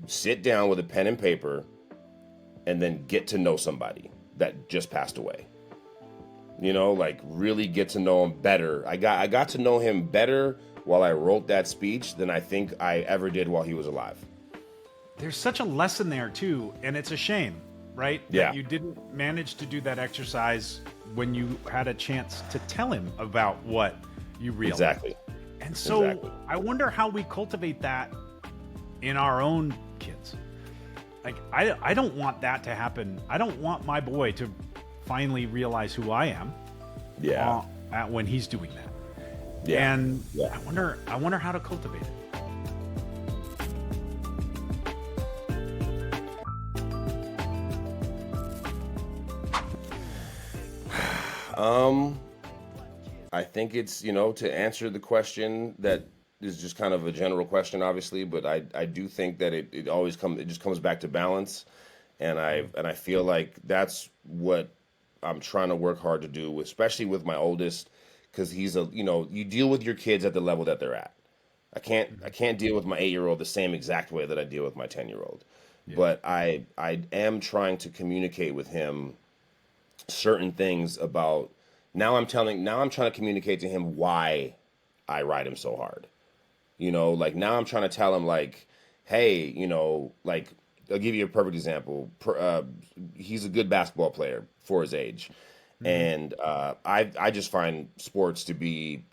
sit down with a pen and paper and then get to know somebody that just passed away. You know, like really get to know him better. I got to know him better while I wrote that speech than I think I ever did while he was alive. There's such a lesson there too, and it's a shame, right? Yeah. That you didn't manage to do that exercise when you had a chance to tell him about what you realized. Exactly. And so Exactly. I wonder how we cultivate that in our own kids. Like I don't want that to happen. I don't want my boy to finally realize who I am. Yeah. When he's doing that. Yeah. And Yeah. I wonder how to cultivate it. I think it's, to answer the question that is just kind of a general question, obviously, but I do think that it just comes back to balance. And I feel like that's what I'm trying to work hard to do, especially with my oldest, because you deal with your kids at the level that they're at. I can't deal with my 8-year-old the same exact way that I deal with my 10-year-old. Yeah. But I am trying to communicate with him certain things about now I'm trying to communicate to him why I ride him so hard. Like now I'm trying to tell him like, hey, like I'll give you a perfect example. He's a good basketball player for his age. And I just find sports to be,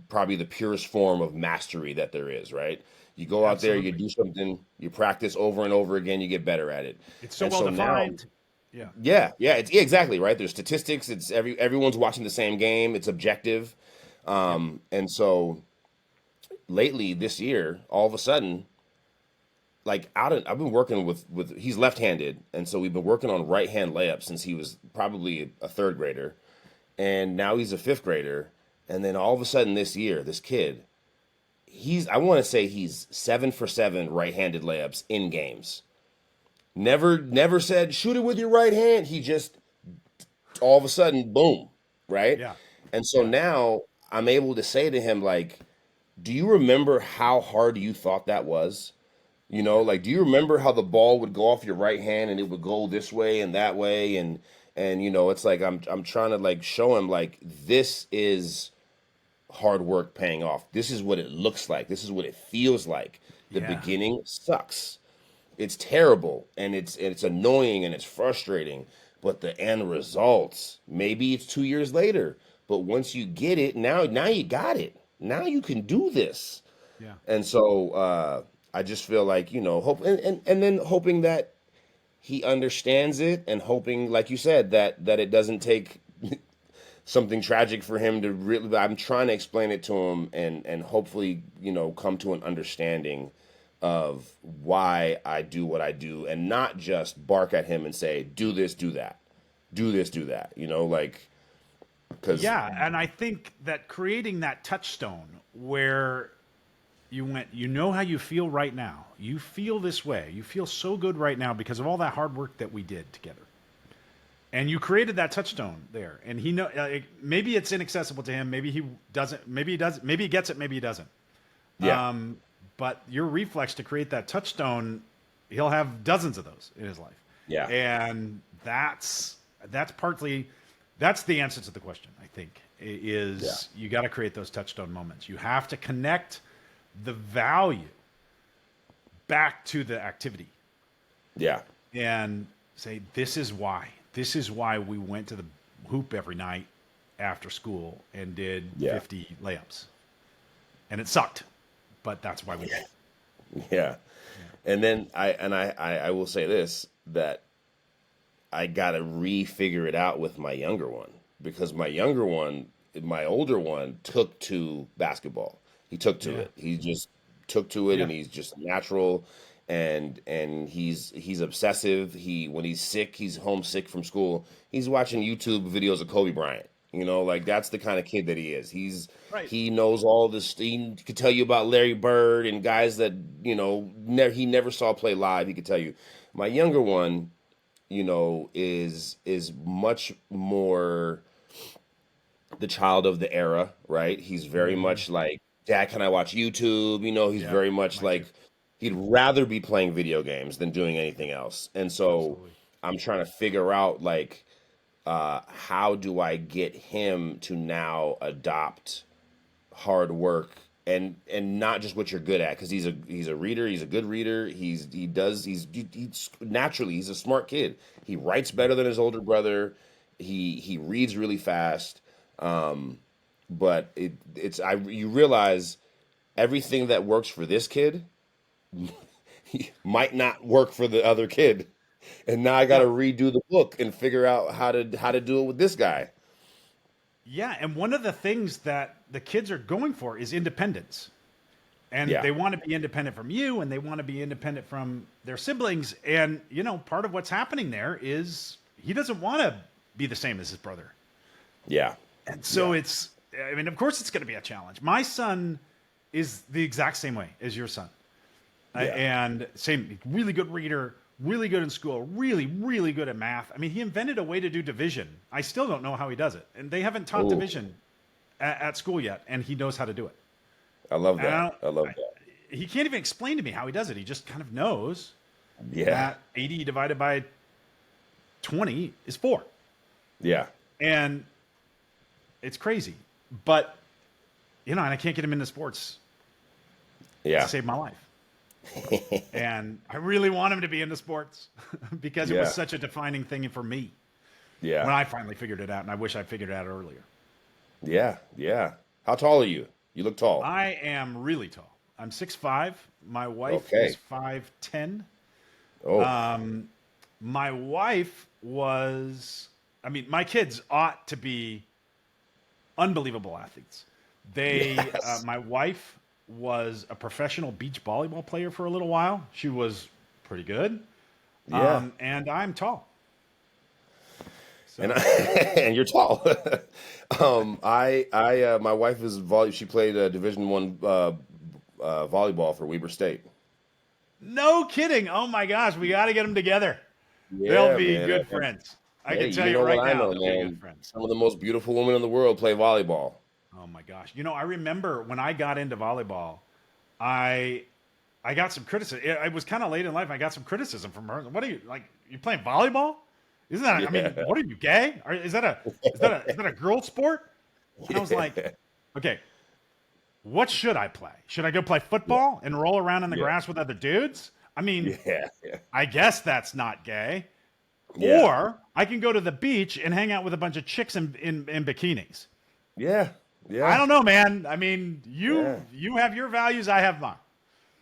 probably the purest form of mastery that there is, right? You go out there, you Absolutely. do something, you practice over and over again, you get better at it. It's so And well so now, defined. Yeah. yeah, exactly right. There's statistics. It's everyone's watching the same game. It's objective. Yep. And so lately this year, all of a sudden, like I've been working with he's left-handed, and so we've been working on right-hand layups since he was probably a third grader, and now he's a fifth grader, and then all of a sudden this year, this kid, I want to say he's 7 for 7 right-handed layups in games. Never said shoot it with your right hand. He just all of a sudden, boom, right? Yeah. And so Yeah. now I'm able to say to him like, do you remember how hard you thought that was? Yeah. Like, do you remember how the ball would go off your right hand and it would go this way and that way and it's like I'm trying to like show him like this is hard work paying off. This is what it looks like. This is what it feels like. The Yeah. beginning sucks. It's terrible and it's annoying and it's frustrating, but the end results, maybe it's 2 years later, but once you get it, now you got it. Now you can do this. Yeah. And so I just feel like, hope and then hoping that he understands it and hoping, like you said, that it doesn't take something tragic for him to really. I'm trying to explain it to him and hopefully, come to an understanding of why I do what I do and not just bark at him and say, do this, do that, do this, do that, like, because, Yeah, and I think that creating that touchstone where you know how you feel right now. You feel this way. You feel so good right now because of all that hard work that we did together. And you created that touchstone there. And maybe it's inaccessible to him. Maybe he doesn't. Maybe he does. Maybe he gets it. Maybe he doesn't. yeah, But your reflex to create that touchstone, he'll have dozens of those in his life. yeah, And that's the answer to the question. I think is you got to create those touchstone moments. You have to connect the value back to the activity yeah, and say, this is why we went to the hoop every night after school and did yeah, 50 layups. And it sucked, but that's why we did it. yeah. And then I will say this, that I gotta re-figure it out with my younger one because my older one took to basketball. He took to Yeah. it. He just took to it, Yeah. and he's just natural, and he's obsessive. When he's sick, he's homesick from school. He's watching YouTube videos of Kobe Bryant. Like that's the kind of kid that he is. Right. He knows all this. He could tell you about Larry Bird and guys that he never saw play live. He could tell you. My younger one, is much more the child of the era, right? He's very much like, Dad, can I watch YouTube? He's Yeah. very much Mine too. like he'd rather be playing video games than doing anything else. And so Absolutely. I'm trying to figure out like how do I get him to now adopt hard work and not just what you're good at, because he's a reader, he's a good reader, he's naturally he's a smart kid. He writes Yeah. better than his older brother. He reads really fast. But it's I you realize everything that works for this kid might not work for the other kid. And now I got to Yeah. redo the book and figure out how to do it with this guy. Yeah. And one of the things that the kids are going for is independence. And Yeah. they want to be independent from you and they want to be independent from their siblings. And, part of what's happening there is he doesn't want to be the same as his brother. Yeah. And so Yeah. of course it's going to be a challenge. My son is the exact same way as your son. Yeah. And same, really good reader, really good in school, really, really good at math. I mean, he invented a way to do division. I still don't know how he does it. And they haven't taught Ooh, division at school yet. And he knows how to do it. I love And that. I love that. he can't even explain to me how he does it. He just kind of knows Yeah. that 80 divided by 20 is 4. Yeah. And it's crazy. But, and I can't get him into sports Yeah. to save my life. And I really want him to be into sports because it Yeah. was such a defining thing for me Yeah. when I finally figured it out. And I wish I figured it out earlier. Yeah. Yeah. How tall are you? You look tall. I am really tall. I'm 6'5". My wife Okay. is 5'10". Oh. My wife my kids ought to be unbelievable athletes. Yes. My wife was a professional beach volleyball player for a little while. She was pretty good. Yeah. And I'm tall. And So, and you're tall. My wife is she played Division One volleyball for Weber State. no kidding. Oh my gosh, we got to get them together. They'll Yeah, be man. good friends. I Hey, can tell you you know what right I now, know, they'll be good man? friends. Some of the most beautiful women in the world play volleyball. Oh my gosh. I remember when I got into volleyball, I got some criticism. I was kind of late in life. I got some criticism from her. What are you like? You playing volleyball? Isn't that? I mean, Yeah. what are you gay? Is that a girl sport? And I was like, Yeah. okay, what should I play? Should I go play football and roll around in the Yeah. grass with other dudes? I mean, Yeah. Yeah. I guess that's not gay. Yeah. Or I can go to the beach and hang out with a bunch of chicks in bikinis. Yeah. I Yeah. don't know, man. I mean, Yeah. you have your values, I have mine.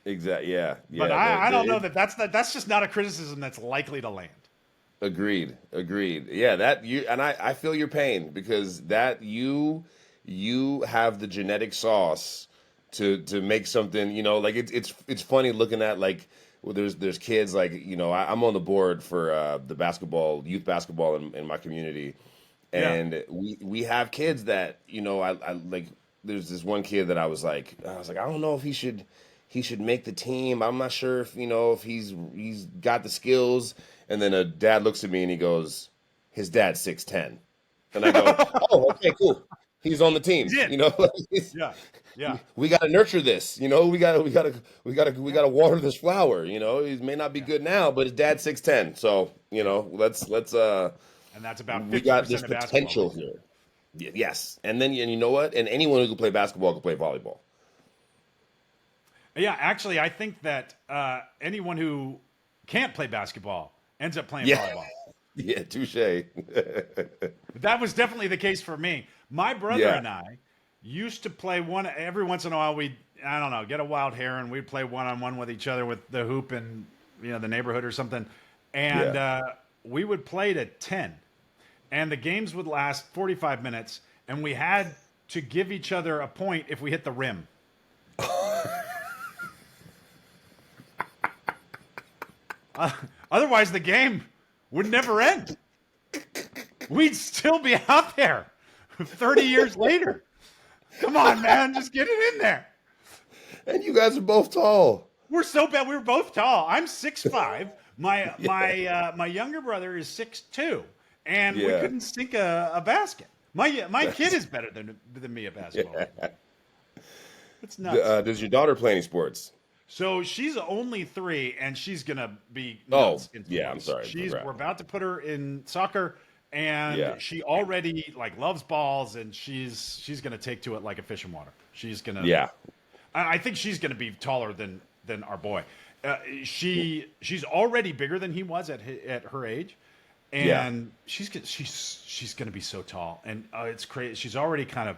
Exactly. Yeah. But Yeah. I don't know that's just not a criticism that's likely to land. Agreed. Agreed. Yeah, that you and I feel your pain because that you have the genetic sauce to make something, like it's funny looking at like well, there's kids like, I'm on the board for the youth basketball in my community. Yeah. And we have kids that, I like there's this one kid that I was like, I don't know if he should make the team. I'm not sure if he's got the skills. And then a dad looks at me and he goes, his dad's 6'10". And I go, oh, okay, cool. He's on the team. He's in. Yeah. Yeah. We got to nurture this. We got to water this flower. He may not be Yeah. good now, but his dad's 6'10". So Yeah. let's And that's about we got this 50% of basketball. potential here. Yes, and you know what? And anyone who can play basketball can play volleyball. Yeah, actually, I think that anyone who can't play basketball ends up playing Yeah, volleyball. yeah, touche. That was definitely the case for me. My brother Yeah, and I used to play one every once in a while. I don't know, get a wild hair and we'd play one-on-one with each other with the hoop in the neighborhood or something. And yeah. we would play to 10. And the games would last 45 minutes. And we had to give each other a point if we hit the rim. Otherwise, the game would never end. We'd still be out there 30 years later. Come on, man, just get it in there. And you guys are both tall. We're so bad. We were both tall. I'm 6'5". My Yeah, my younger brother is 6'2", and we yeah, couldn't sink a basket. My kid is better than me at basketball. yeah. It's nuts. Does your daughter play any sports? So she's only 3, and she's gonna be Oh, nuts in yeah. I'm sports. sorry. We're Forgot. about to put her in soccer, and Yeah. she already like loves balls, and she's gonna take to it like a fish in water. Yeah. I think she's gonna be taller than our boy. She's already bigger than he was at her age, Yeah. and she's gonna be so tall, and it's crazy. She's already kind of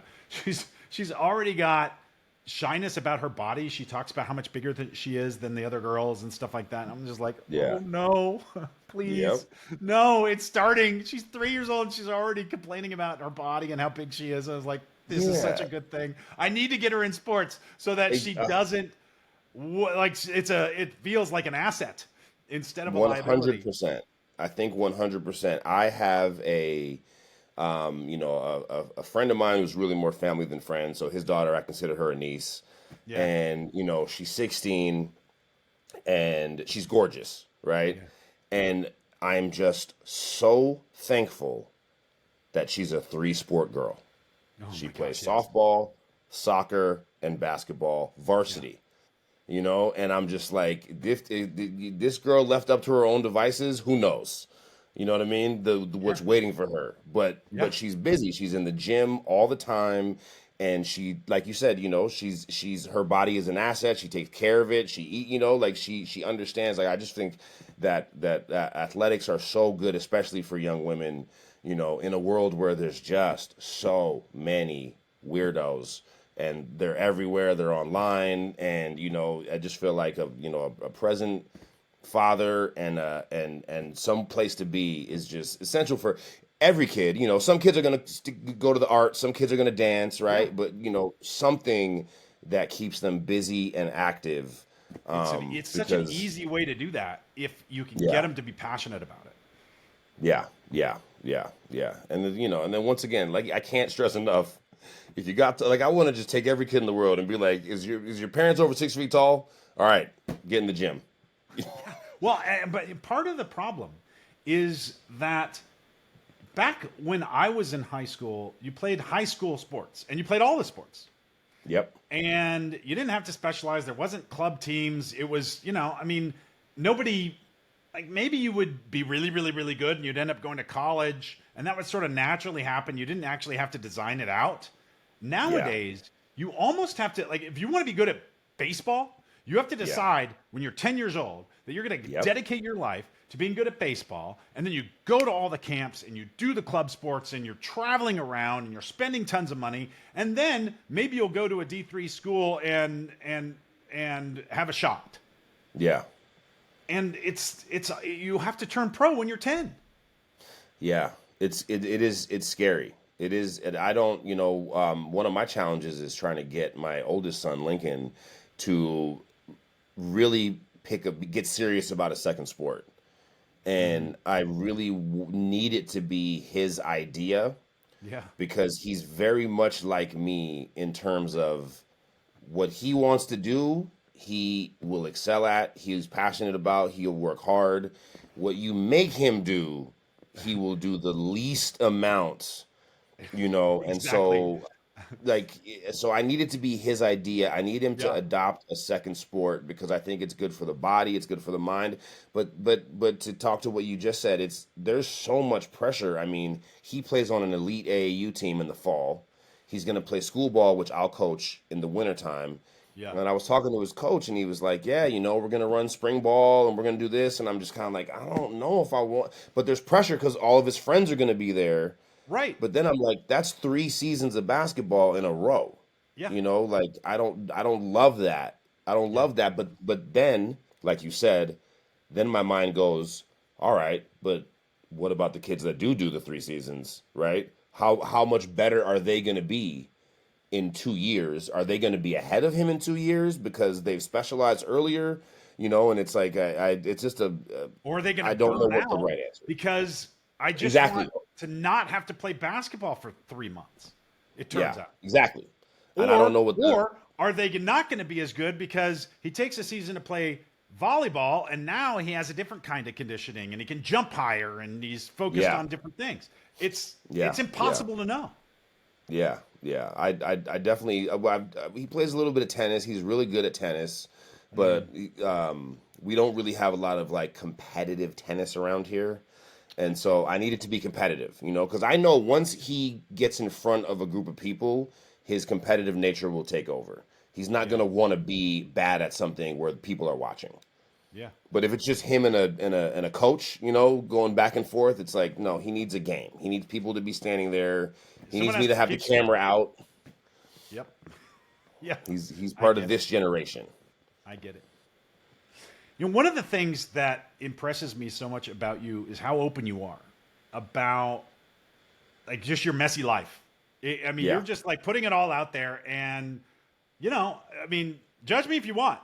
she's already got shyness about her body. She talks about how much bigger she is than the other girls and stuff like that. And I'm just like, Yeah. oh no, please, Yep. no, it's starting. She's 3 years old and she's already complaining about her body and how big she is. I was like, this is such a Yeah. good thing. I need to get her in sports so that she doesn't like it feels like an asset instead of a liability. 100%. I think 100%. I have a friend of mine who's really more family than friends. So his daughter, I consider her a niece, Yeah, and she's 16, and she's gorgeous, right? yeah. And I'm just so thankful that she's a three-sport girl. Oh She my plays gosh, yes. softball, soccer, and basketball, Yeah. varsity. And I'm just like, if this girl left up to her own devices, who knows? You know what I mean? The Yeah. what's waiting for her. But Yeah. she's busy. She's in the gym all the time, and she, like you said, she's her body is an asset. She takes care of it. She eat, like she understands. Like I just think that athletics are so good, especially for young women. In a world where there's just so many weirdos and they're everywhere, they're online, and I just feel like a present father and some place to be is just essential for every kid. Some kids are going to go to the art, some kids are going to dance, Yeah. right? But something that keeps them busy and active, It's such an because easy way to do that if you can get yeah. them to be passionate about it. Yeah, yeah, yeah, yeah. And then once again, like I can't stress enough, if you got to, like, I want to just take every kid in the world and be like, is your parents over 6 feet tall? All right, get in the gym. Well, but part of the problem is that back when I was in high school, you played high school sports and you played all the sports. Yep. And you didn't have to specialize. There wasn't club teams. It was, I mean, nobody, like maybe you would be really, really, really good and you'd end up going to college and that would sort of naturally happen. You didn't actually have to design it out. Yeah. Nowadays, you almost have to, like, if you want to be good at baseball, you have to Yeah. decide when you're 10 years old that you're going to Yep. dedicate your life to being good at baseball. And then you go to all the camps and you do the club sports and you're traveling around and you're spending tons of money. And then maybe you'll go to a D3 school and have a shot. Yeah. And you have to turn pro when you're 10. Yeah, it's scary. It is, and I don't, one of my challenges is trying to get my oldest son Lincoln to really get serious about a second sport, and I really need it to be his idea Yeah. because he's very much like me in terms of what he wants to do, he will excel at, he's passionate about, he'll work hard. What you make him do, he will do the least amount, and Exactly. so I need it to be his idea. I need him to Yeah. adopt a second sport because I think it's good for the body, it's good for the mind. But to talk to what you just said, there's so much pressure. I mean, he plays on an elite AAU team in the fall. He's going to play school ball, which I'll coach in the wintertime. Yeah. And I was talking to his coach, and he was like, "Yeah, we're going to run spring ball, and we're going to do this." And I'm just kind of like, I don't know if I want. But there's pressure because all of his friends are going to be there. Right. But then I'm like, that's 3 seasons of basketball in a row. Yeah. Like I don't love that. I don't Yeah. love that. But then, like you said, then my mind goes, all right, but what about the kids that do the 3 seasons, right? How much better are they going to be in 2 years? Are they going to be ahead of him in 2 years because they've specialized earlier? And it's like it's just Or are they going to I don't know burn what the out right answer is. because I just Exactly. want to not have to play basketball for 3 months? It turns Yeah, out. exactly. And I don't Or know what the or are they not going to be as good because he takes a season to play volleyball and now he has a different kind of conditioning and he can jump higher and he's focused yeah. on different things. It's Yeah, yeah, impossible to know. yeah, yeah. I definitely. He plays a little bit of tennis. He's really good at tennis. but we don't really have a lot of like competitive tennis around here. And so I needed to be competitive, because I know once he gets in front of a group of people, his competitive nature will take over. He's not Yeah. going to want to be bad at something where people are watching. Yeah. But if it's just him and a coach, going back and forth, it's like no, he needs a game. He needs people to be standing there. He Someone needs me has to to have the kick you. camera out. Yep. Yeah. He's I part of get it. this generation. I get it. One of the things that impresses me so much about you is how open you are about like just your messy life. I mean, you're Yeah, just like putting it all out there, and I mean, judge me if you want,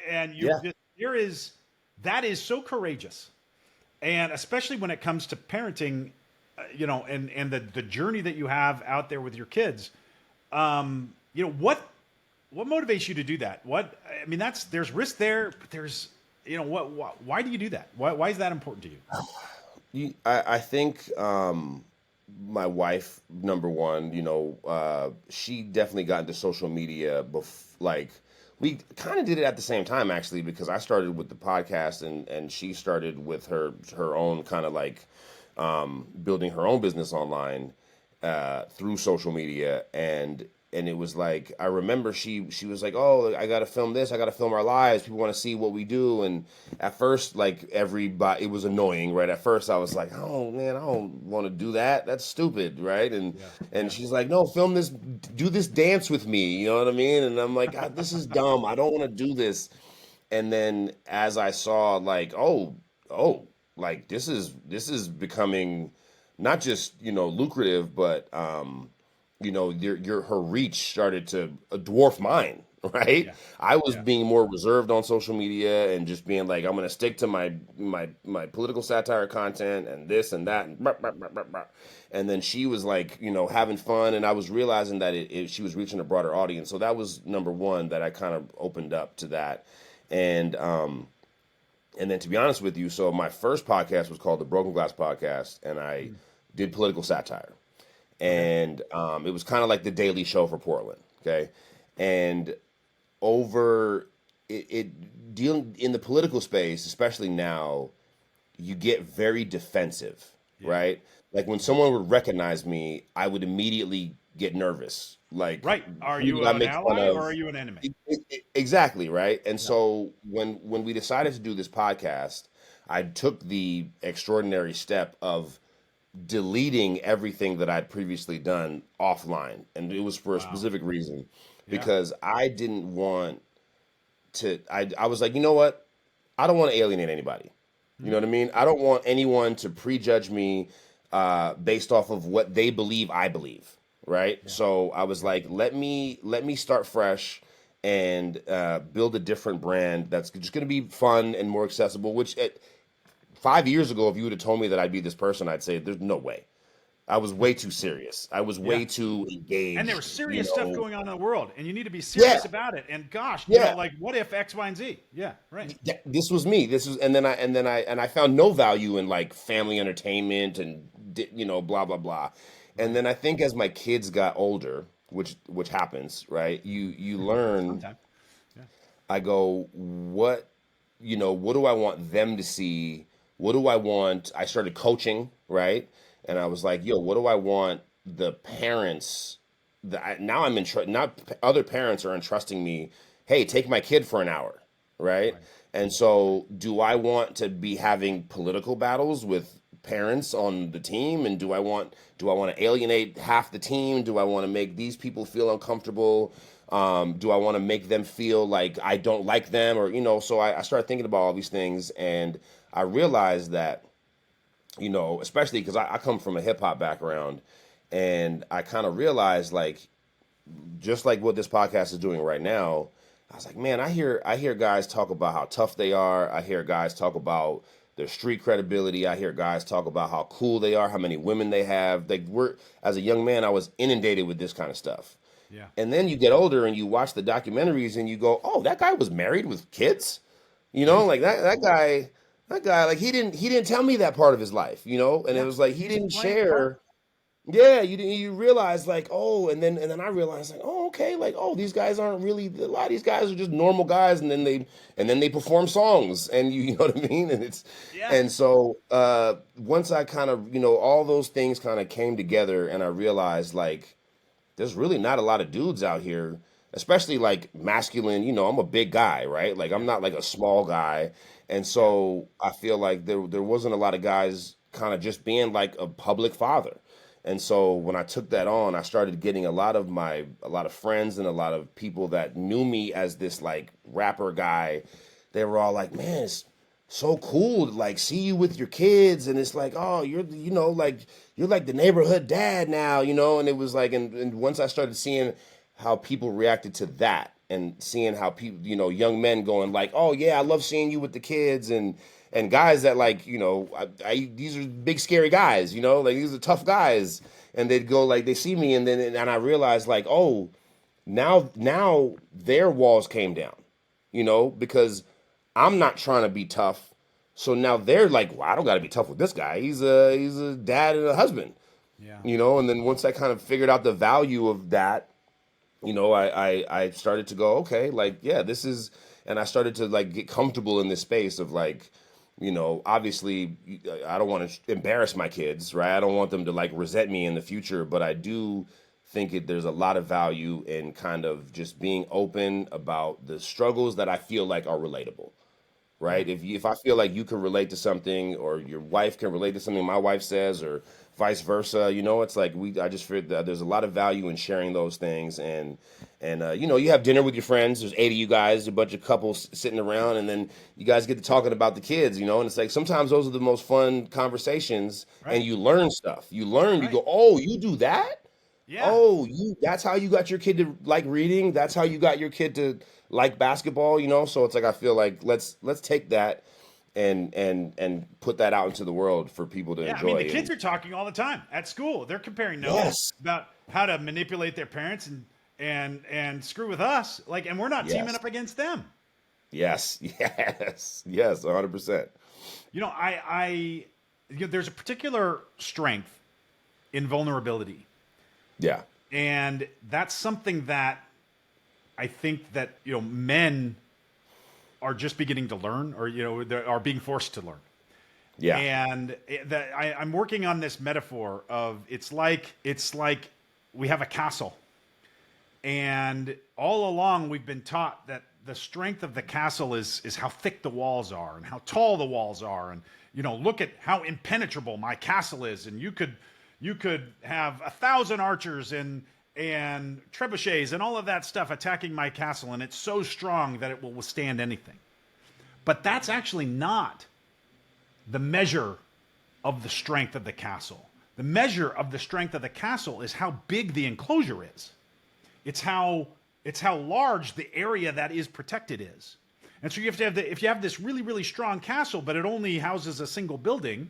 and you yeah, just there is that is so courageous, and especially when it comes to parenting, and the journey that you have out there with your kids. What motivates you to do that? What I mean, there's risk there, but there's why do you do that? Why is that important to you? I think my wife, number one, she definitely got into social media. Like we kind of did it at the same time, actually, because I started with the podcast and she started with her own kind of like building her own business online through social media, and it was like I remember she was like, oh, I gotta film this, I gotta film our lives, people want to see what we do. And at first, like, everybody, it was annoying, right? At first I was like, oh man, I don't want to do that, that's stupid, right? and Yeah, and yeah, she's like, no, film this, do this dance with me, you know what I mean? And I'm like, God, this is dumb, I don't want to do this. And then as I saw, like, oh, like this is becoming not just lucrative, but your her reach started to dwarf mine. Right, yeah, I was yeah. being more reserved on social media and just being like, I'm going to stick to my political satire content and this and that and blah, blah, blah, blah, blah. And then she was like, having fun, and I was realizing that she was reaching a broader audience. So that was number one, that I kind of opened up to that. And um and then, to be honest with you, so my first podcast was called the Broken Glass Podcast, and I Mm. did political satire. Okay. And it was kind of like the Daily Show for Portland. Okay, and over dealing in the political space, especially now, you get very defensive, Yeah, right? Like when yeah. someone would recognize me, I would immediately get nervous. Like, Right. Are who you did I an make fun ally or of? are you an enemy? Exactly, right? And Yeah. so when we decided to do this podcast, I took the extraordinary step of deleting everything that I'd previously done offline. And it was for a Wow. specific reason, Yeah. because I didn't want I was like, you know what? I don't want to alienate anybody. You know Mhm. what I mean? I don't want anyone to prejudge me based off of what they believe I believe, right? Yeah. So I was Yeah. like, let me start fresh and build a different brand that's just going to be fun and more accessible. Which 5 years ago, if you would have told me that I'd be this person, I'd say there's no way. I was way too serious. I was Yeah. way too And there was engaged. serious stuff going on in the world, and you need to be Yeah, serious about it. And gosh, yeah. like what if X, Y, and Z? Yeah. Right. Yeah, this was me. This was, and then I found no value in like family entertainment and blah blah blah. And Right. then I think as my kids got older, which happens, right? You learn. Sometime. Yeah. I go, what do I want them to see? What do I want? I started coaching, right? And I was like, yo, what do I want the parents that now I'm in, now other parents are entrusting me, hey, take my kid for an hour, right? Right. And Right. so, do I want to be having political battles with parents on the team? And do I want to alienate half the team? Do I want to make these people feel uncomfortable? Do I want to make them feel like I don't like them? Or, so I started thinking about all these things, and I realized that, especially because I come from a hip hop background, and I kind of realized, like, just like what this podcast is doing right now, I was like, man, I hear guys talk about how tough they are. I hear guys talk about their street credibility. I hear guys talk about how cool they are, how many women they have. As a young man, I was inundated with this kind of stuff. Yeah. And then you get older and you watch the documentaries and you go, oh, that guy was married with kids. Like that guy, like he didn't tell me that part of his life. And it Yeah. was like he He's didn't playing a part. share. Yeah, you realize like, oh, and then I realized like, oh, okay, like, oh, these guys aren't really, a lot of these guys are just normal guys, and then they perform songs, and you know what I mean, and it's Yeah. and so once I kind of, all those things kind of came together, and I realized like there's really not a lot of dudes out here, especially like masculine. I'm a big guy, right? Like I'm Yeah. not like a small guy, and Yeah. so I feel like there wasn't a lot of guys kind of just being like a public father. And so when I took that on, I started getting a lot of friends and a lot of people that knew me as this like rapper guy. They were all like, "Man, it's so cool to like see you with your kids," and it's like, "Oh, like you're like the neighborhood dad now." And it was like, and once I started seeing how people reacted to that, and seeing how people, young men going like, "Oh yeah, I love seeing you with the kids," and guys that like, these are big scary guys, like these are tough guys, and they'd go like, they see me, and I realized like, oh, now their walls came down, because I'm not trying to be tough. So now they're like, well, I don't got to be tough with this guy. He's a dad and a husband, Yeah. and then once I kind of figured out the value of that, I started to go, okay, like, yeah, this is, and I started to like get comfortable in this space of like, obviously I don't want to embarrass my kids, right? I don't want them to like resent me in the future, but I do think there's a lot of value in kind of just being open about the struggles that I feel like are relatable, Yeah. right? If I feel like you can relate to something, or your wife can relate to something my wife says, or vice versa, it's like I just feel that there's a lot of value in sharing those things, and you have dinner with your friends. There's eight of you guys, a bunch of couples sitting around, and then you guys get to talking about the kids, and it's like sometimes those are the most fun conversations, and Right. you learn stuff. You Right. go, oh, you do that. Yeah. Oh, that's how you got your kid to like reading. That's how you got your kid to like basketball. So it's like I feel like let's take that and put that out into the world for people to Yeah, I mean, the enjoy. kids And are talking all the time at school. They're comparing notes yes, about how to manipulate their parents and screw with us. Like, and we're not teaming yes, up against them. yes, yes, 100%. There's a particular strength in vulnerability, Yeah, and that's something that I think that men are just beginning to learn, or they are being forced to learn. yeah, And I'm working on this metaphor of it's like we have a castle, and all along we've been taught that the strength of the castle is how thick the walls are and how tall the walls are, and look at how impenetrable my castle is, and you could have 1,000 archers and trebuchets and all of that stuff attacking my castle, and it's so strong that it will withstand anything. But that's actually not the measure of the strength of the castle. The measure of the strength of the castle is how big the enclosure is. It's how large the area that is protected is. And so you have to have if you have this really, really strong castle, but it only houses a single building,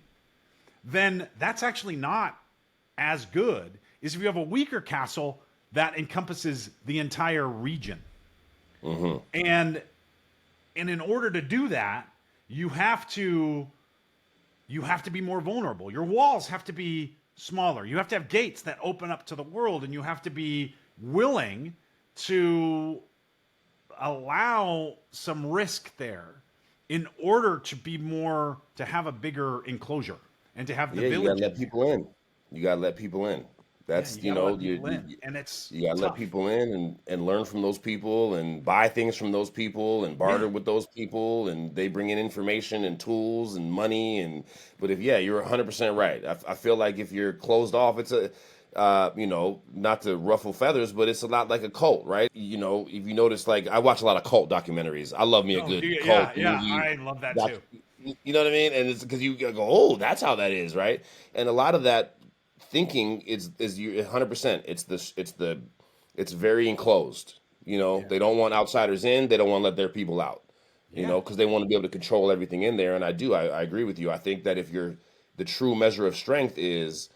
then that's actually not as good as if you have a weaker castle that encompasses the entire region. And in order to do that, you have to you have to be more vulnerable. Your walls have to be smaller. You have to have gates that open up to the world, and you have to be willing to allow some risk there in order to have a bigger enclosure and to have the yeah. You gotta village let in there. people in. You gotta let people in. Yeah, That's you you got to know let you people in, you, and it's you gotta let tough. people in and learn from those people and buy things from those people and Yeah, barter with those people, and they bring in information and tools and money. And but if yeah, you're 100% right. I feel like if you're closed off, it's a not to ruffle feathers, but it's a lot like a cult, right? If you notice, like I watch a lot of cult documentaries. I love me a oh, good yeah, cult yeah. movie. I love that Doc, too. you know what I mean? And it's because you go, oh, that's how that is, right? And a lot of that thinking is you 100%. It's very enclosed. Yeah, They don't want outsiders in. They don't want to let their people out. yeah, Because they want to be able to control everything in there. And I agree with you. I think that if you're the true measure of strength is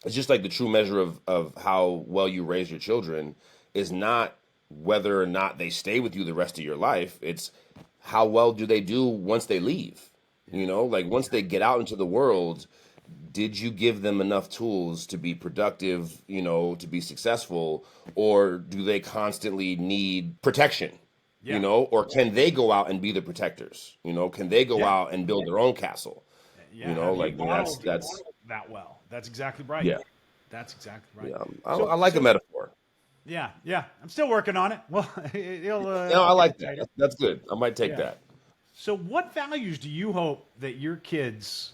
it's just like the true measure of how well you raise your children is not whether or not they stay with you the rest of your life. It's how well do they do once they leave. yeah, Like once yeah, they get out into the world, did you give them enough tools to be productive, to be successful, or do they constantly need protection? Yeah. Or can they go out and be the protectors? Can they go Yeah. out and build their own castle? Yeah. Have you Like modeled that's that well? That's exactly right. yeah. That's exactly right. Yeah, So, I like a so metaphor. yeah, yeah. I'm still working on it. Well, I I'll get like it that. tighter. That's good. I might take Yeah. that. So, what values do you hope that your kids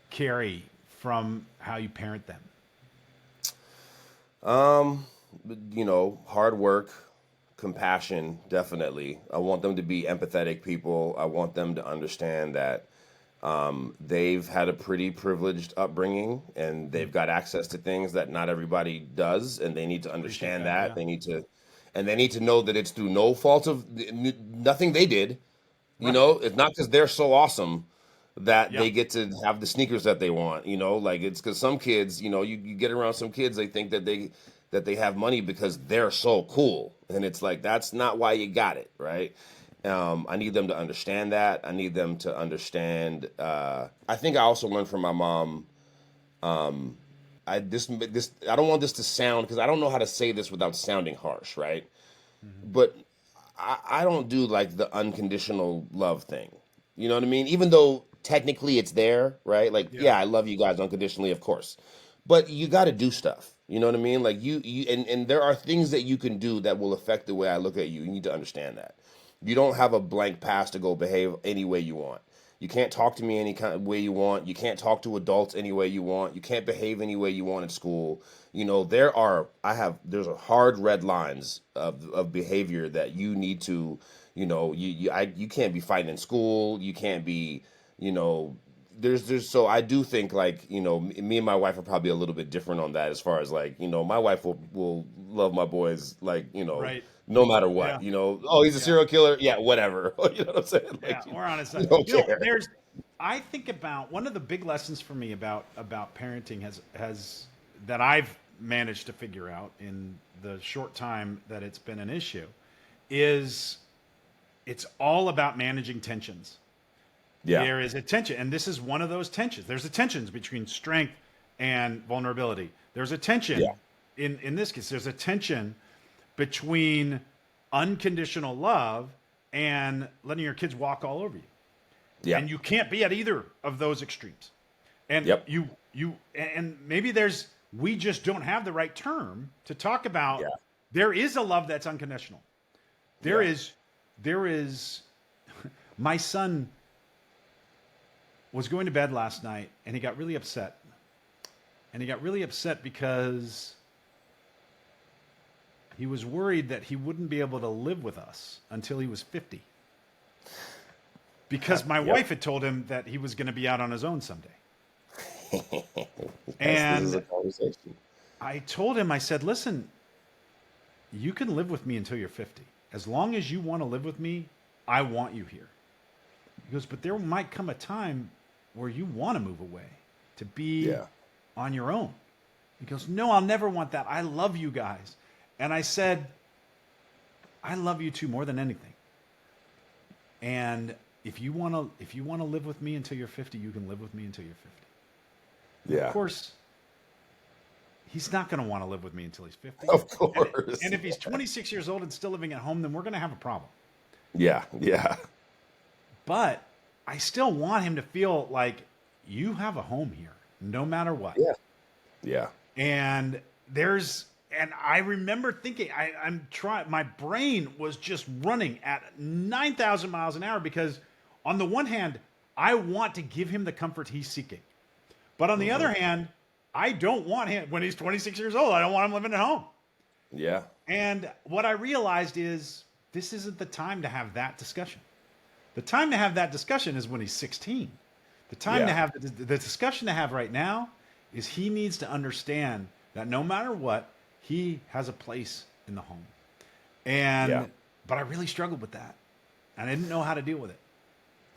carry from how you parent them? Um, hard work, compassion, definitely. I want them to be empathetic people. I want them to understand that they've had a pretty privileged upbringing and they've got access to things that not everybody does, and they need to Appreciate understand that. that. Yeah. They need to know that it's through no fault of nothing they did. Right. It's not because they're so awesome that Yeah. they get to have the sneakers that they want. Like it's because some kids, you get around some kids, they think that they have money because they're so cool, and it's like that's not why you got it, right? I need them to understand that. I need them to understand. I think I also learned from my mom. I don't want this to sound because I don't know how to say this without sounding harsh, right? Hmm. But I don't do like the unconditional love thing. You know what I mean? Even though technically it's there, right? Like, Yeah. yeah, I love you guys unconditionally, of course. But you got to do stuff. You know what I mean? Like and there are things that you can do that will affect the way I look at you. You need to understand that. You don't have a blank pass to go behave any way you want. You can't talk to me any kind of way you want. You can't talk to adults any way you want. You can't behave any way you want at school. There's a hard red lines of behavior that you need to, you can't be fighting in school. You can't be, you know, so I do think like, me and my wife are probably a little bit different on that as far as like, my wife will love my boys like, Right. no matter what, Yeah. oh, he's a Yeah. serial killer. Yeah, whatever. You know what I'm saying? Yeah. Like, We're on his you side. don't care. I think about one of the big lessons for me about parenting has that I've managed to figure out in the short time that it's been an issue is it's all about managing tensions. Yeah. There is a tension, and this is one of those tensions. There's a tensions between strength and vulnerability. There's a Yeah. tension in this case. There's a tension between unconditional love and letting your kids walk all over you, Yeah. and you can't be at either of those extremes. And Yep. and maybe we just don't have the right term to talk about. Yeah. There is a love that's unconditional. There Yeah. is there is my son was going to bed last night and he got really upset. And he got really upset because he was worried that he wouldn't be able to live with us until he was 50. Because my Yep. wife had told him that he was going to be out on his own someday. Yes, this is a And conversation. I told him, I said, listen, you can live with me until you're 50. As long as you want to live with me, I want you here. He goes, but there might come a time where you want to move away to be Yeah. on your own. He goes, no, I'll never want that. I love you guys. And I said, I love you too more than anything. And if you want to live with me until you're 50, you can live with me until you're 50. Yeah. Of course, he's not going to want to live with me until he's 50. Of course. And if he's 26 years old and still living at home, then we're going to have a problem. Yeah. Yeah. But I still want him to feel like you have a home here, no matter what. Yeah. Yeah. And I remember thinking, I'm trying, my brain was just running at 9,000 miles an hour because on the one hand, I want to give him the comfort he's seeking. But on the other hand, I don't want him, when he's 26 years old, I don't want him living at home. Yeah. And what I realized is this isn't the time to have that discussion. The time to have that discussion is when he's 16. The time to Yeah. have the discussion to have right now is he needs to understand that no matter what, he has a place in the home. And Yeah. but I really struggled with that. And I didn't know how to deal with it.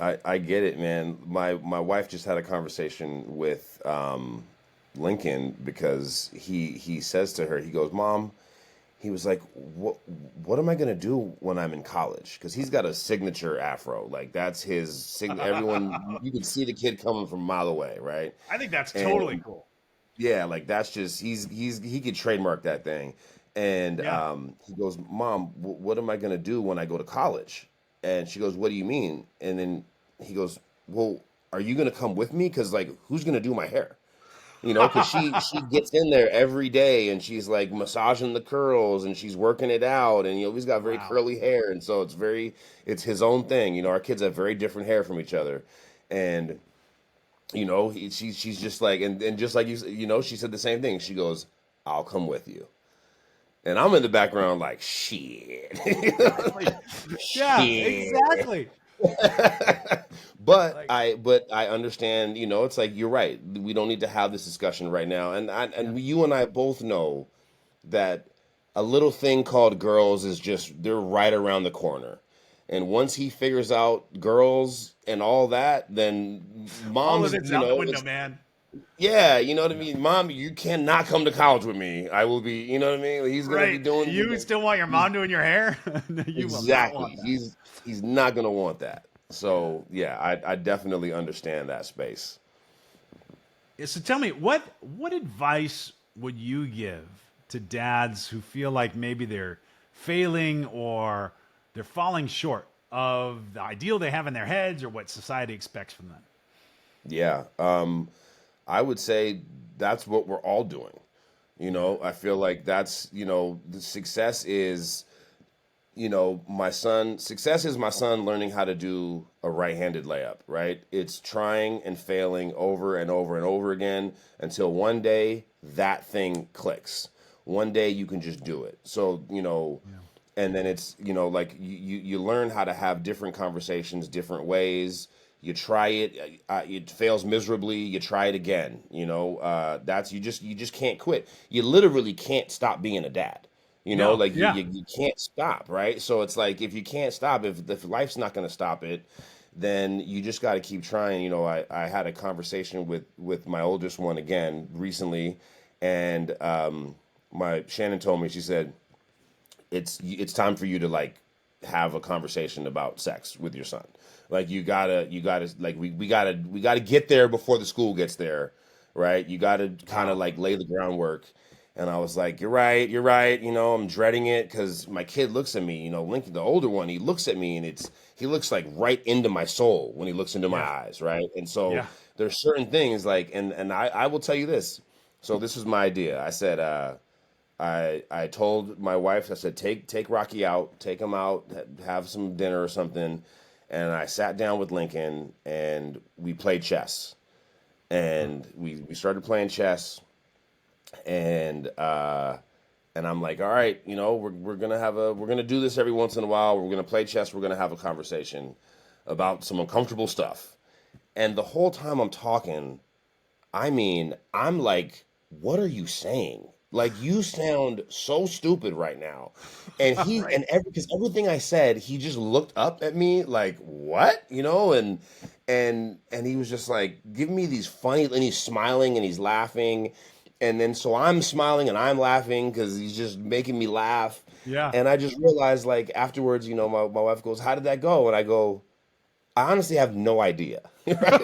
I get it, man. My wife just had a conversation with Lincoln because he says to her, he goes, Mom, he was like, what am I gonna do when I'm in college? Because he's got a signature afro, like that's his everyone, you can see the kid coming from a mile away, right? I think that's totally And cool. yeah, like that's just he could trademark that thing. And Yeah. he goes, Mom, what am I gonna do when I go to college? And she goes, What do you mean? And then he goes, Well, are you gonna come with me? Because like, who's gonna do my hair? Because she gets in there every day and she's like massaging the curls and she's working it out, and he's got very Wow. curly hair, and so it's his own thing. Our kids have very different hair from each other, and she's just like, and just like she said the same thing. She goes, I'll come with you. And I'm in the background like, shit. Exactly. Yeah, Shit. exactly. but Like, I but I understand, it's like you're right. We don't need to have this discussion right now. yeah. You and I both know that a little thing called girls is just they're right around the corner. And once he figures out girls and all that, then All of mom's, it's out the window, man. yeah, you know what I Yeah. mean? Mom, you cannot come to college with me. I will be, you know what I mean? He's gonna be Right. doing, You still want your he's mom doing your hair? No, you will not exactly. want that. He's not gonna want that. Yeah. So yeah, I definitely understand that space. Yeah, so tell me, what advice would you give to dads who feel like maybe they're failing or they're falling short of the ideal they have in their heads or what society expects from them? Yeah. I would say that's what we're all doing. Yeah. I feel like that's, the success is, success is my son learning how to do a right-handed layup, right? It's trying and failing over and over and over again until one day that thing clicks. One day you can just do it. So, Yeah. and then it's, like you learn how to have different conversations different ways. You try it, it fails miserably, you try it again. That's you just can't quit. You literally can't stop being a dad. No. Like Yeah. you can't stop, right? So it's like, if you can't stop, if life's not going to stop it, then you just got to keep trying. I had a conversation with my oldest one again recently, and my Shannon told me, she said, it's time for you to like have a conversation about sex with your son. Like you gotta like we gotta get there before the school gets there, right? You gotta kind of Wow. like lay the groundwork. And I was like, you're right. I'm dreading it because my kid looks at me. Lincoln, the older one, he looks at me, and he looks like right into my soul when he looks into my Yeah. eyes, right? And so Yeah. there's certain things like, and I will tell you this. So this was my idea. I said, I told my wife, I said, take Rocky out, take him out, have some dinner or something. And I sat down with Lincoln and we played chess. And we started playing chess, and I'm like, all right, we're gonna do this every once in a while. We're gonna play chess, we're gonna have a conversation about some uncomfortable stuff. And the whole time I'm talking, I mean, I'm like, what are you saying? Like, you sound so stupid right now. And Right. because everything I said, he just looked up at me like, what? And he was just like giving me these funny, and he's smiling and he's laughing. And then so I'm smiling and I'm laughing because he's just making me laugh. Yeah. And I just realized, like, afterwards, my wife goes, how did that go? And I go, I honestly have no idea. Right?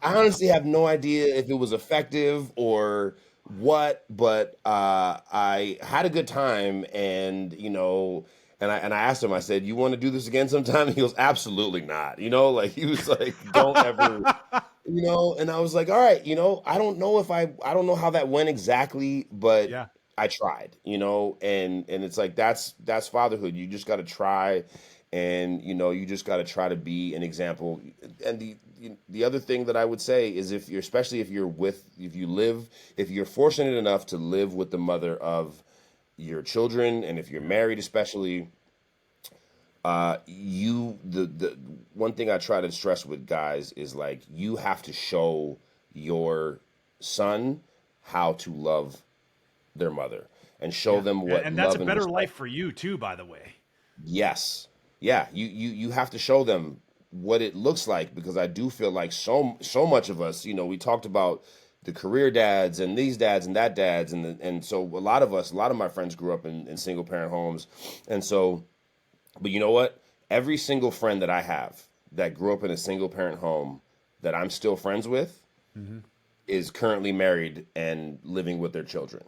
I honestly have no idea if it was effective or what, but I had a good time, and and I asked him. I said, "You want to do this again sometime?" And he goes, "Absolutely not." Like he was like, "Don't ever." And I was like, "All right, I don't know how that went exactly, but Yeah. I tried." And it's like that's fatherhood. You just got to try, and you just got to try to be an example. And the other thing that I would say is, especially if you're fortunate enough to live with the mother of your children, and if you're Yeah. married especially, the one thing I try to stress with guys is, like, you have to show your son how to love their mother and show Yeah. them And, what and that's a love and better life respect. for you too, by the way. Yes. Yeah, you have to show them what it looks like, because I do feel like so much of us, we talked about the career dads and these dads and that dads, and so a lot of my friends grew up in single parent homes, and so, but you know what? Every single friend that I have that grew up in a single parent home that I'm still friends with Mm-hmm. is currently married and living with their children.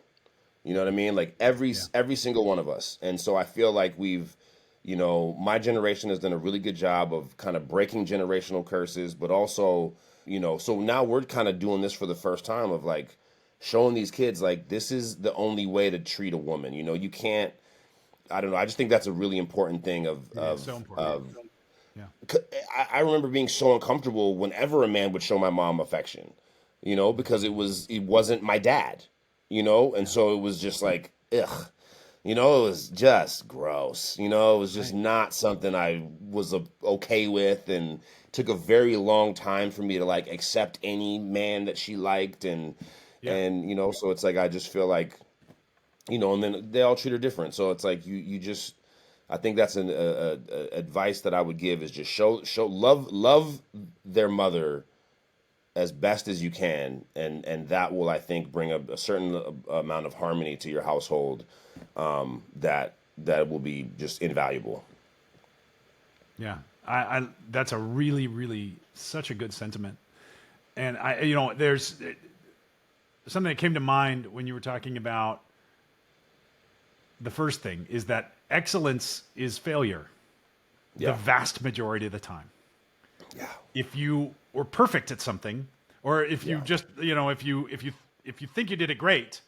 You know what I mean? Like Yeah. every single one of us. And so I feel like my generation has done a really good job of kind of breaking generational curses, but also, so now we're kind of doing this for the first time of like showing these kids like this is the only way to treat a woman. You can't. I don't know. I just think that's a really important thing Yeah, it's so important. Yeah. I remember being so uncomfortable whenever a man would show my mom affection, because it wasn't my dad, and Yeah. so it was just like ugh, it was just gross, it was just Right. not something I was okay with, and took a very long time for me to like accept any man that she liked, and Yeah. and so it's like I just feel like and then they all treat her different. So it's like you just, I think that's an advice that I would give is just show love their mother as best as you can, and that will, I think, bring a certain amount of harmony to your household, that will be just invaluable. Yeah. I that's a really, really such a good sentiment. And there's something that came to mind when you were talking about the first thing is that excellence is failure the Yeah, vast majority of the time. yeah, If you were perfect at something, or if you yeah, just, if you think you did it great,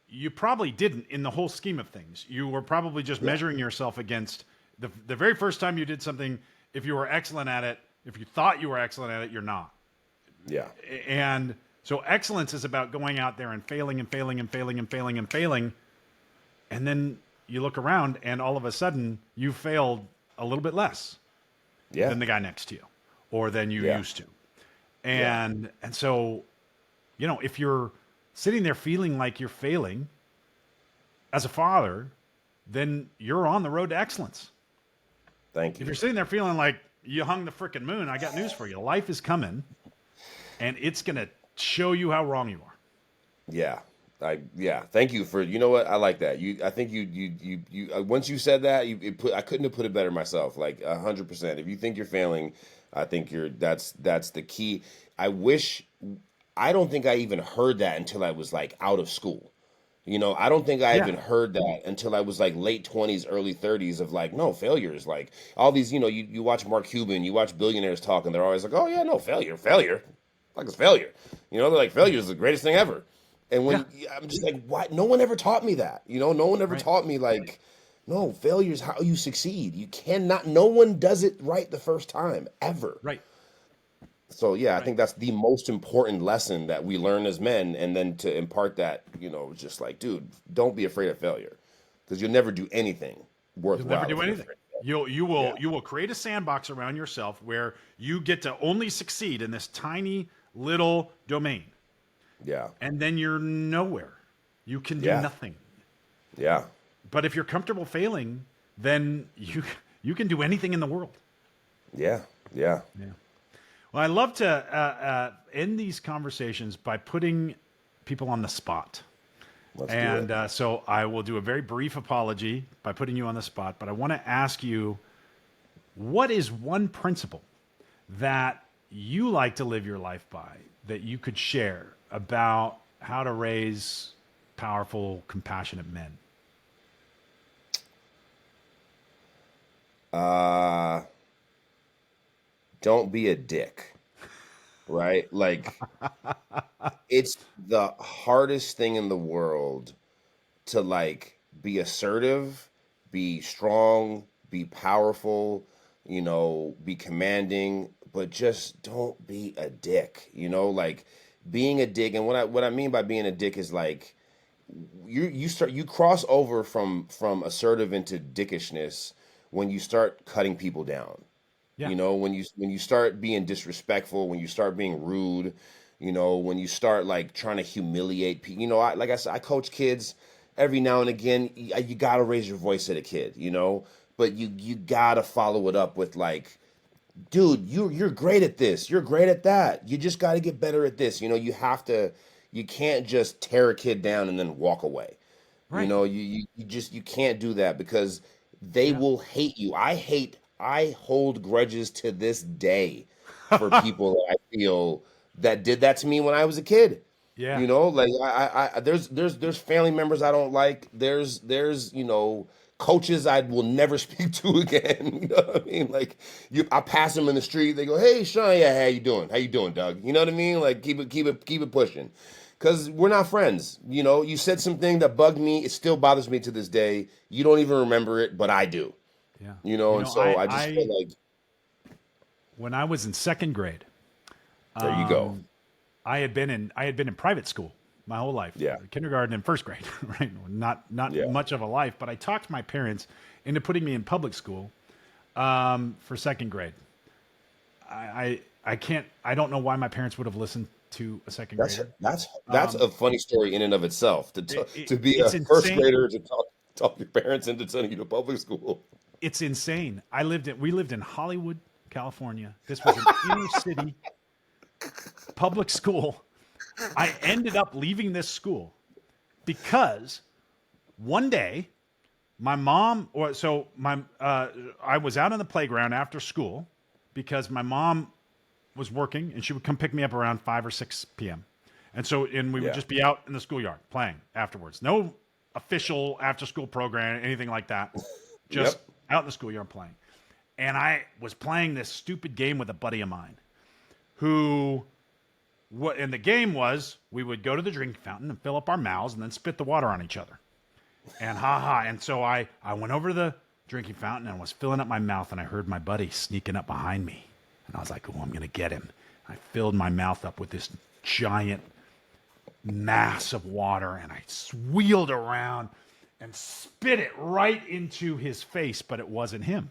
you probably didn't in the whole scheme of things. You were probably just yeah, measuring yourself against the very first time you did something. If you were excellent at it, if you thought you were excellent at it, you're not. yeah, And so excellence is about going out there and failing and failing and failing and failing and failing. And then you look around and all of a sudden you failed a little bit less yeah, than the guy next to you or than you yeah, used to. yeah, And so, if you're sitting there feeling like you're failing as a father, then you're on the road to excellence. thank If you. you're sitting there feeling like you hung the frickin' moon, I got news for you. Life is coming and it's going to show you how wrong you are. Yeah. Thank you for, you know what? I like that. I think once you said that, I couldn't have put it better myself. Like 100%. If you think you're failing, I think that's the key. I wish, I don't think I even heard that until I was like out of school. I don't think I Yeah. even heard that until I was like late 20s, early 30s of like, no, failure is like all these, you watch Mark Cuban, you watch billionaires talk, and they're always like, oh yeah, no, failure. Like it's failure. They're like, failure is the greatest thing ever. And Yeah. when I'm just like, what? No one ever taught me that. No one ever Right. taught me like, no, failure is how you succeed. You cannot, no one does it right the first time, ever. Right. So yeah, I Right. think that's the most important lesson that we learn as men, and then to impart that, just like, dude, don't be afraid of failure, because you'll never do anything You'll never worthwhile do if you're anything. afraid. Yeah, You will create a sandbox around yourself where you get to only succeed in this tiny little domain. yeah, And then you're nowhere. You can do yeah, nothing. yeah, But if you're comfortable failing, then you can do anything in the world. yeah, yeah. Yeah. Well, I love to end these conversations by putting people on the spot. Let's do And it. so I will do a very brief apology by putting you on the spot, but I want to ask you, what is one principle that you like to live your life by that you could share about how to raise powerful, compassionate men? Uh, don't be a dick, right? Like, it's the hardest thing in the world to like be assertive, be strong, be powerful, be commanding, but just don't be a dick. Like being a dick, and what I mean by being a dick is like you cross over from assertive into dickishness when you start cutting people down. Yeah. When you start being disrespectful, when you start being rude, when you start like trying to humiliate people. Like I said, I coach kids every now and again. You gotta raise your voice at a kid, but you gotta follow it up with like dude, you're great at this. You're great at that. You just got to get better at this. You know, you can't just tear a kid down and then walk away. You Right. know, you can't do that because they Yeah. will hate you. I hold grudges to this day for people that I feel that did that to me when I was a kid. Yeah. You know, like there's family members I don't like. There's coaches I will never speak to again. You know what I mean? Like I pass them in the street. They go, "Hey, Sean, yeah, how you doing? How you doing, Doug?" You know what I mean? Like keep it pushing, because we're not friends. You know, you said something that bugged me. It still bothers me to this day. You don't even remember it, but I do. Yeah. You know, and so I just feel I like when I was in second grade, there you go. um, I had been in private school my whole life, Yeah, kindergarten and first grade, right? Not yeah. much of a life, but I talked my parents into putting me in public school for second grade. I can't. I don't know why my parents would have listened to a second That's grader. that's a funny story in and of itself. To be a It's first insane. grader to talk your parents into sending you to public school. It's insane. We lived in Hollywood, California. This was an inner city public school. I ended up leaving this school because one day my mom or so my I was out on the playground after school because my mom was working and she would come pick me up around 5 or 6 p.m. And we would Yeah. just be out in the schoolyard playing afterwards. No official after school program, anything like that. Just Yep. out in the schoolyard playing. And I was playing this stupid game with a buddy of mine who what and the game was we would go to the drinking fountain and fill up our mouths and then spit the water on each other. And ha ha. And so I went over to the drinking fountain and was filling up my mouth and I heard my buddy sneaking up behind me. And I was like, oh, I'm going to get him. I filled my mouth up with this giant mass of water and I wheeled around and spit it right into his face, but it wasn't him.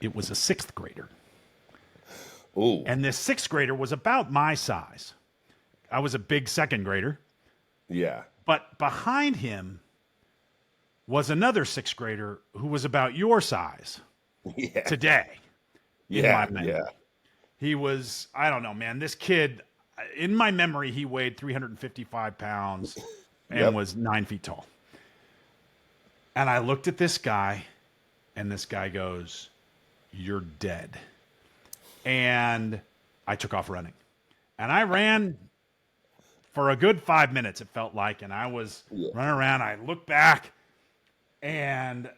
It was a sixth grader. Ooh. And this sixth grader was about my size. I was a big second grader. Yeah. But behind him was another sixth grader who was about your size Yeah. today in my Yeah. memory. Yeah. He was, I don't know, man. This kid, in my memory, he weighed 355 pounds and Yep. was 9 feet tall. And I looked at this guy, and this guy goes, "You're dead." And I took off running. And I ran for a good 5 minutes, it felt like. And I was Yeah. running around. I looked back, and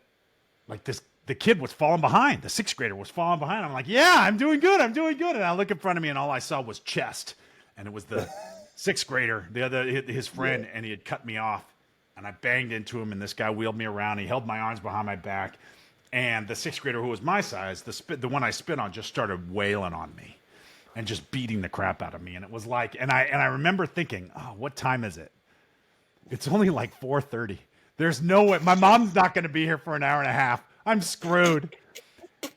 like the kid was falling behind. The sixth grader was falling behind. I'm like, yeah, I'm doing good. I'm doing good. And I look in front of me, and all I saw was chest. And it was the sixth grader, his friend, and he had cut me off. And I banged into him, and this guy wheeled me around. He held my arms behind my back. And the sixth grader, who was my size, the one I spit on, just started wailing on me and just beating the crap out of me. And it was like, and I remember thinking, oh, what time is it? It's only like 4:30. There's no way. My mom's not going to be here for an hour and a half. I'm screwed.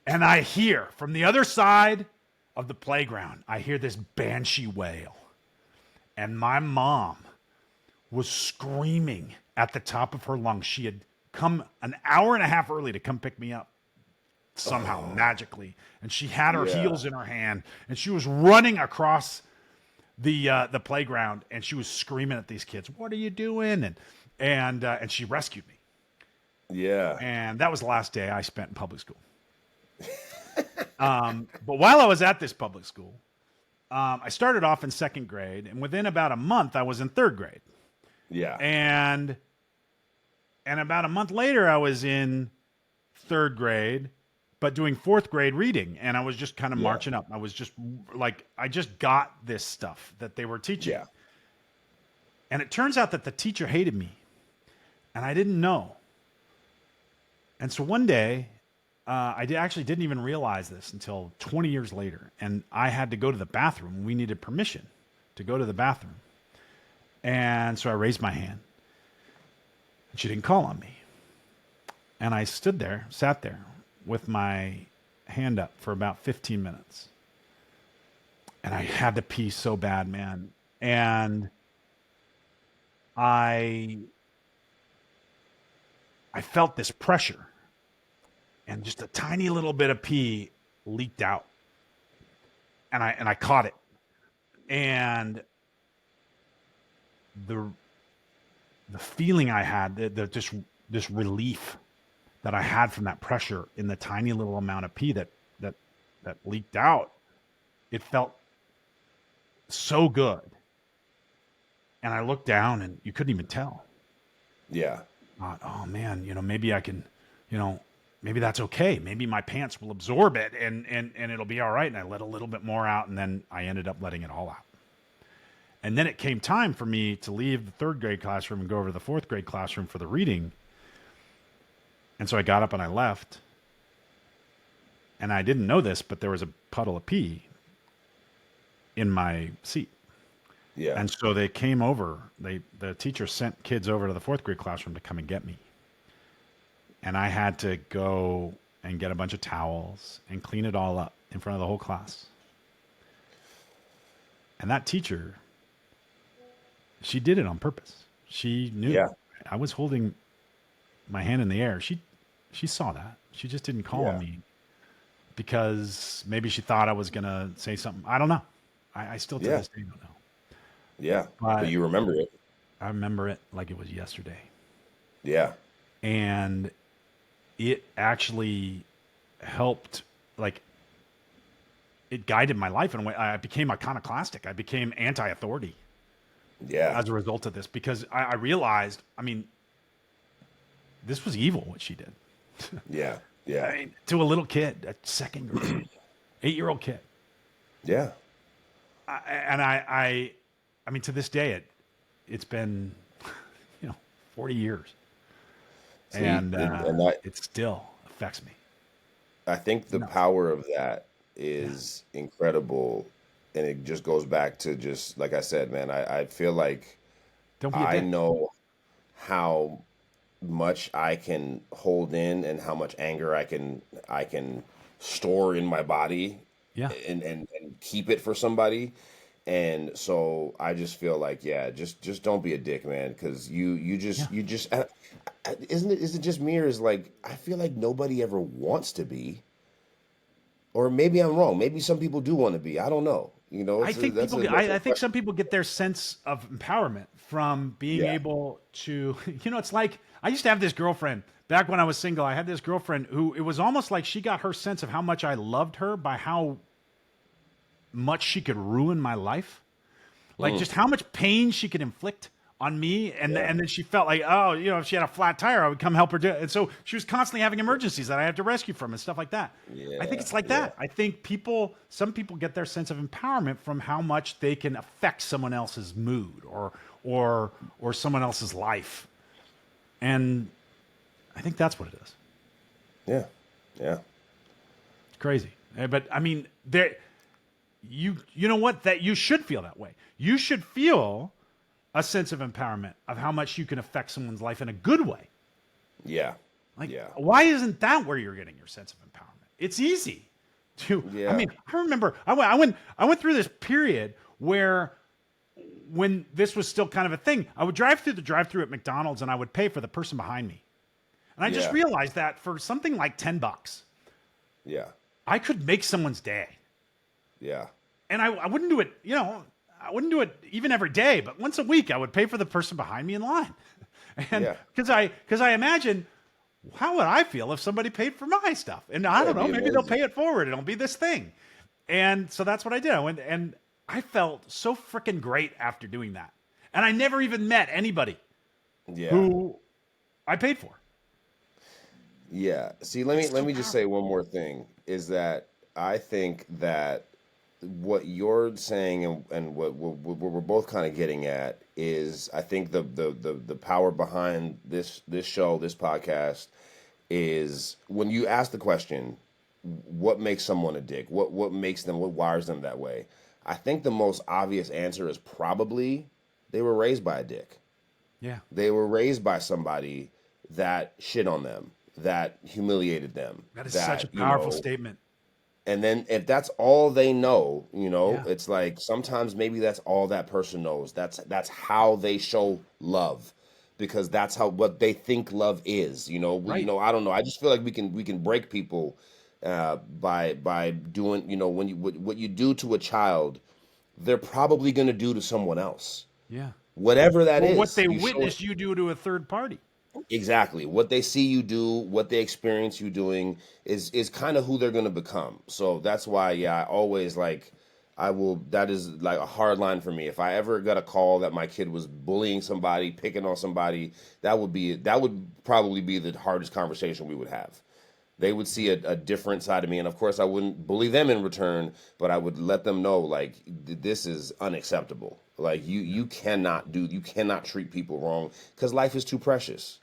And I hear from the other side of the playground, I hear this banshee wail. And my mom was screaming at the top of her lungs. She had come an hour and a half early to come pick me up somehow, magically. And she had her Yeah. heels in her hand, and she was running across the playground, and she was screaming at these kids, "What are you doing?" And she rescued me. Yeah. And that was the last day I spent in public school. But while I was at this public school, I started off in second grade, and within about a month, I was in third grade. Yeah. And about a month later, I was in third grade, but doing fourth grade reading, and I was just kind of Yeah. marching up. I was just like, I just got this stuff that they were teaching. Yeah. And it turns out that the teacher hated me, and I didn't know. And so one day, actually didn't even realize this until 20 years later, and I had to go to the bathroom. We needed permission to go to the bathroom. And so I raised my hand, and she didn't call on me. And I sat there with my hand up for about 15 minutes. And I had to pee so bad, man. And I felt this pressure. And just a tiny little bit of pee leaked out, and I caught it, and the feeling I had, just this relief that I had from that pressure in the tiny little amount of pee that leaked out, it felt so good. And I looked down, and you couldn't even tell. Yeah. Thought, oh man, maybe I can, maybe that's okay. Maybe my pants will absorb it, and it'll be all right. And I let a little bit more out, and then I ended up letting it all out. And then it came time for me to leave the third grade classroom and go over to the fourth grade classroom for the reading. And so I got up and I left. And I didn't know this, but there was a puddle of pee in my seat. Yeah. And so they came over. The teacher sent kids over to the fourth grade classroom to come and get me. And I had to go and get a bunch of towels and clean it all up in front of the whole class. And that teacher, she did it on purpose. She knew. Yeah. I was holding my hand in the air. She saw that. She just didn't call on me because maybe she thought I was going to say something. I don't know. I still to this day don't know. Yeah. But you remember it. I remember it like it was yesterday. Yeah. And it actually helped, like, it guided my life in a way. I became iconoclastic. I became anti-authority. Yeah. As a result of this, because I realized, I mean, this was evil what she did. Yeah. Yeah. I mean, to a little kid, a second grade, 8-year-old kid. Yeah. I mean, to this day, it's been, 40 years. See, and that, it still affects me. I think the power of that is incredible. And it just goes back to just, like I said, man, I feel like Don't be a I dick. know how much I can hold in and how much anger I can store in my body Yeah. and keep it for somebody. And so I just feel like, just don't be a dick, man, because you just is it just me, or is like I feel like nobody ever wants to be, or maybe I'm wrong. Maybe some people do want to be. I don't know. I think That's people a get, that's a I think question. some people get their sense of empowerment from being Yeah. able to, it's like I used to have this girlfriend back when I was single. I had this girlfriend who it was almost like she got her sense of how much I loved her by how much she could ruin my life. Like just how much pain she could inflict on me, and Yeah. then she felt like, oh, if she had a flat tire, I would come help her do it. And so she was constantly having emergencies that I had to rescue from and stuff like that. I think Yeah. it's like Yeah. that. I think some people get their sense of empowerment from how much they can affect someone else's mood or someone else's life, and I think that's what it is. Yeah. Yeah. It's crazy, but I mean, you know what? That you should feel that way. You should feel a sense of empowerment of how much you can affect someone's life in a good way. Yeah. Like, Yeah. why isn't that where you're getting your sense of empowerment? It's easy to. I Yeah. mean, I remember I went through this period where, when this was still kind of a thing, I would drive through the drive-through at McDonald's and I would pay for the person behind me, and I just Yeah. realized that for something like $10, Yeah. I could make someone's day. Yeah. And I wouldn't do it, I wouldn't do it even every day, but once a week I would pay for the person behind me in line. And Yeah. because I imagine, how would I feel if somebody paid for my stuff? And I don't That'd know, be maybe they'll amazing. pay it forward. It'll be this thing. And so that's what I did. I went, and I felt so freaking great after doing that. And I never even met anybody Yeah. who I paid for. Yeah. See, It's let so me just powerful. say one more thing is that I think that what you're saying and what we're both kind of getting at is I think the power behind this show, this podcast is when you ask the question, what makes someone a dick? What wires them that way? I think the most obvious answer is probably they were raised by a dick. Yeah. They were raised by somebody that shit on them, that humiliated them, That is such a that, powerful statement. and then if that's all they know, Yeah. it's like sometimes maybe that's all that person knows. That's how they show love, because that's how what they think love is. Right. I don't know. I just feel like we can break people by doing, when what you do to a child, they're probably going to do to someone else. Yeah. Whatever that Or is. what they you show witnessed you do to a third party. Exactly. What they see you do, what they experience you doing is kind of who they're going to become. So that's why, yeah, I always that is like a hard line for me. If I ever got a call that my kid was bullying somebody, picking on somebody, that would probably be the hardest conversation we would have. They would see a different side of me, and of course I wouldn't bully them in return, but I would let them know, like, this is unacceptable. Like, you cannot treat people wrong, because life is too precious.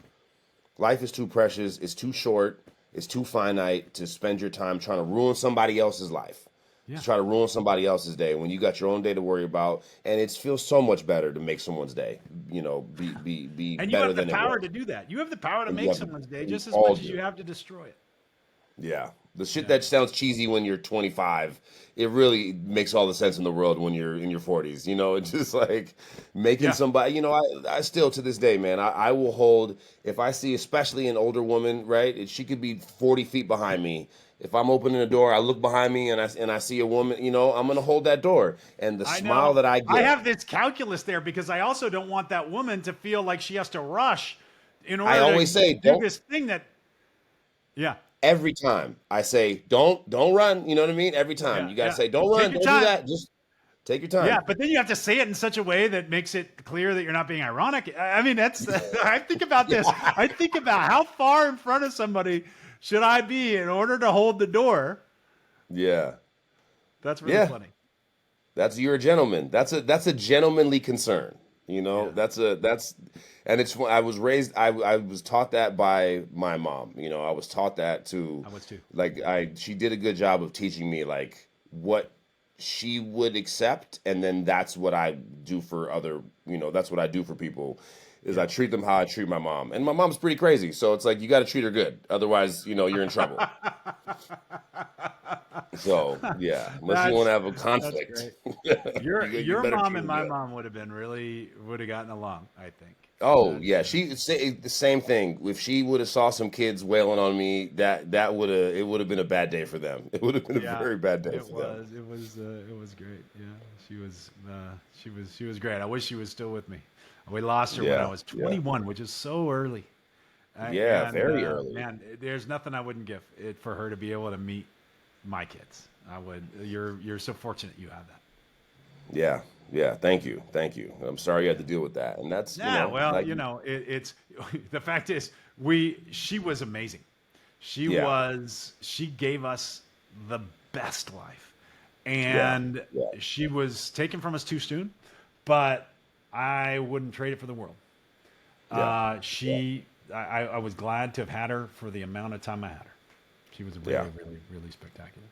Life is too precious. It's too short. It's too finite to spend your time trying to ruin somebody else's life. Yeah. To try to ruin somebody else's day when you got your own day to worry about, and it feels so much better to make someone's day. Be And you better have the than it power was. to do that. You have the power to And you make have someone's day we just as all much as do. you have to destroy it. Yeah. The shit that sounds cheesy when you're 25, it really makes all the sense in the world when you're in your 40s. It's just like making somebody, I still to this day, man, I will hold, if I see especially an older woman, right? She could be 40 feet behind me. If I'm opening a door, I look behind me and I see a woman, I'm going to hold that door. And the smile that I get. I have this calculus there because I also don't want that woman to feel like she has to rush in order I always to say, do this thing that, yeah. Every time I say, don't run. You know what I mean? Every time you got to say, don't run. Don't do that. Just take your time. Yeah, but then you have to say it in such a way that makes it clear that you're not being ironic. I mean, that's, I think about this. I think about how far in front of somebody should I be in order to hold the door. Yeah. That's really funny. You're a gentleman. That's a gentlemanly concern. And it's, I was raised, I was taught that by my mom. I was taught that too. I was too. Like she did a good job of teaching me like what she would accept, and then that's what I do for other, that's what I do for people, is I treat them how I treat my mom. And my mom's pretty crazy, so it's like you got to treat her good, otherwise, you're in trouble. So yeah, unless you want to have a conflict. Your mom and my mom would have gotten along, I think. Oh yeah, she say the same thing. If she would have saw some kids wailing on me, it would have been a bad day for them. It would have been a very bad day for them. It was great. Yeah, she was great. I wish she was still with me. We lost her when I was 21, which is so early. Very early. Man, there's nothing I wouldn't give it for her to be able to meet my kids. I would. You're so fortunate you have that. Yeah. Thank you. I'm sorry you had to deal with that, and that's it's the fact is she was amazing. She gave us the best life, and she was taken from us too soon, but I wouldn't trade it for the world. I was glad to have had her for the amount of time I had her. She was really spectacular.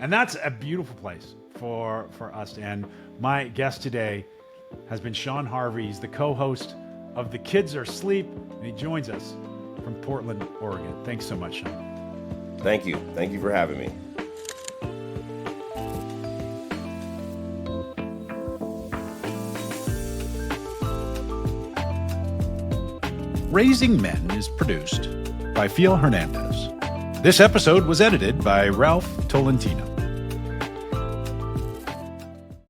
And that's a beautiful place for us. And my guest today has been Shaun Harvey. He's the co-host of The Kids Are Asleep, and he joins us from Portland, Oregon. Thanks so much, Shaun. Thank you. Thank you for having me. Raising Men is produced by Fiel Hernandez. This episode was edited by Ralph Tolentino.